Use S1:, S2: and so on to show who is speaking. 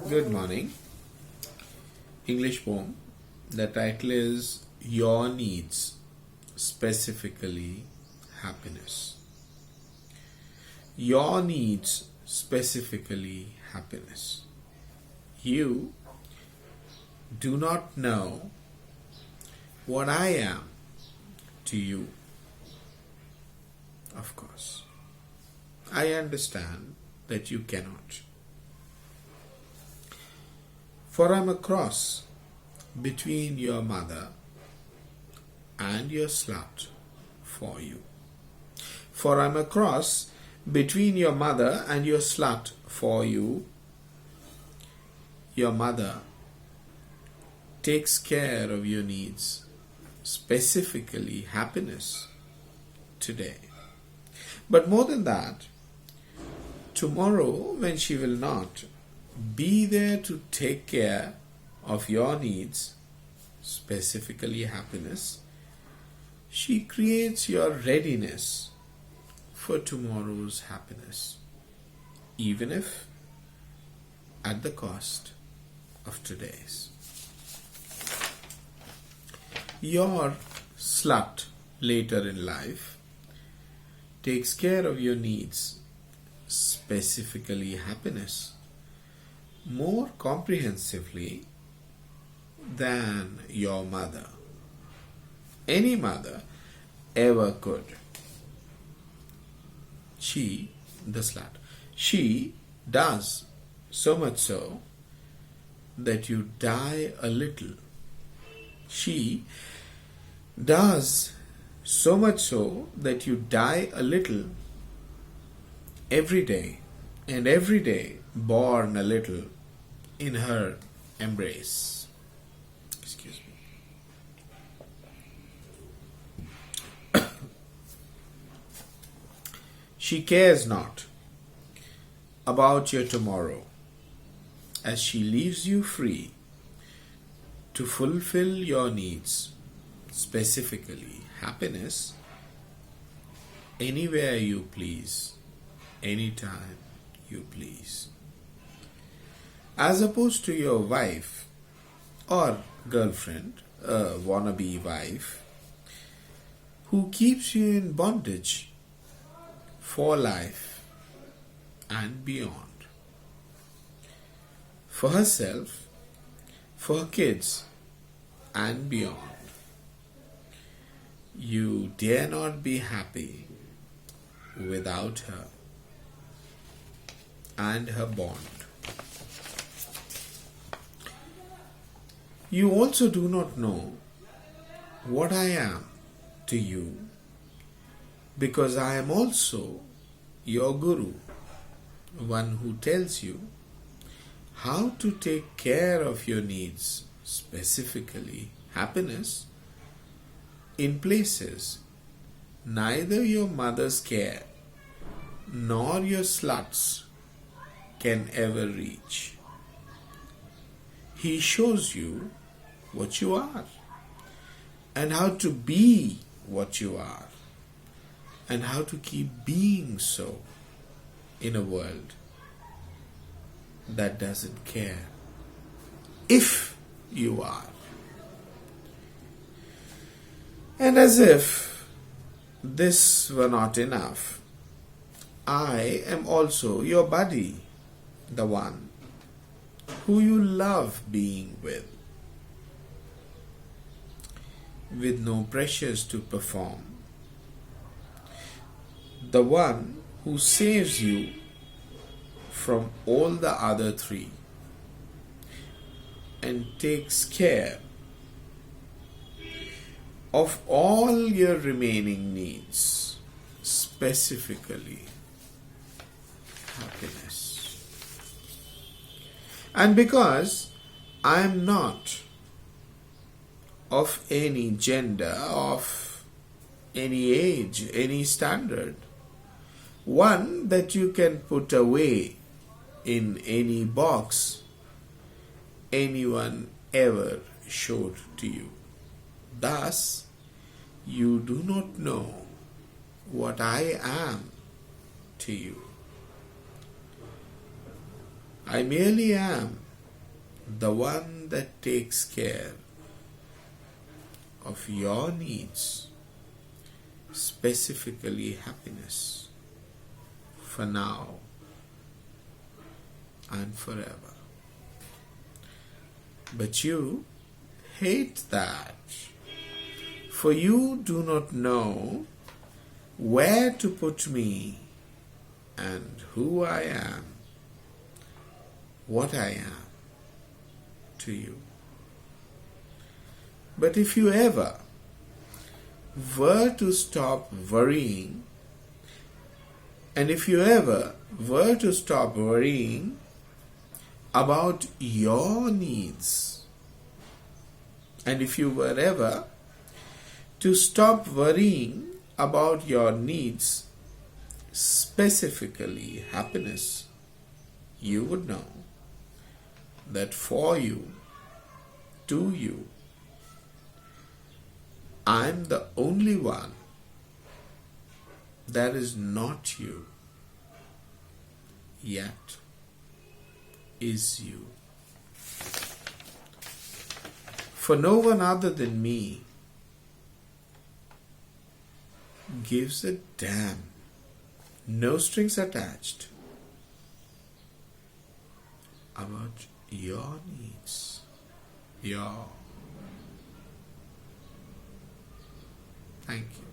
S1: Good morning. English poem. The title is Your Needs, Specifically Happiness. Your needs, specifically happiness. You do not know what I am to you. Of course, I understand that you cannot. For I am a cross between your mother and your slut for you. For I am a cross between your mother and your slut for you. Your mother takes care of your needs, specifically happiness, today. But more than that, tomorrow when she will not be there to take care of your needs, specifically happiness, she creates your readiness for tomorrow's happiness, even if at the cost of today's. Your slut later in life takes care of your needs, specifically happiness, more comprehensively than your mother, any mother, ever could. She, the slut, she does so much so that you die a little. She does so much so that you die a little every day, and every day born a little in her embrace. Excuse me. She cares not about your tomorrow as she leaves you free to fulfill your needs, specifically happiness, anywhere you please, anytime you please. As opposed to your wife or girlfriend, a wannabe wife, who keeps you in bondage for life and beyond. For herself, for her kids, and beyond. You dare not be happy without her and her bond. You also do not know what I am to you, because I am also your guru, one who tells you how to take care of your needs, specifically happiness, in places neither your mother's care nor your sluts can ever reach. He shows you what you are and how to be what you are and how to keep being so in a world that doesn't care if you are. And as if this were not enough, I am also your buddy, the one who you love being with no pressures to perform, the one who saves you from all the other three and takes care of all your remaining needs, specifically happiness. And because I am not of any gender, of any age, any standard, one that you can put away in any box anyone ever showed to you. Thus, you do not know what I am to you. I merely am the one that takes care of your needs, specifically happiness, for now and forever. But you hate that, for you do not know where to put me and who I am, what I am to you. But if you ever were to stop worrying, and if you ever were to stop worrying about your needs, and if you were ever to stop worrying about your needs, specifically happiness, you would know that for you, to you, I'm the only one that is not you, yet is you. For no one other than me gives a damn, no strings attached, about your needs, your. Thank you.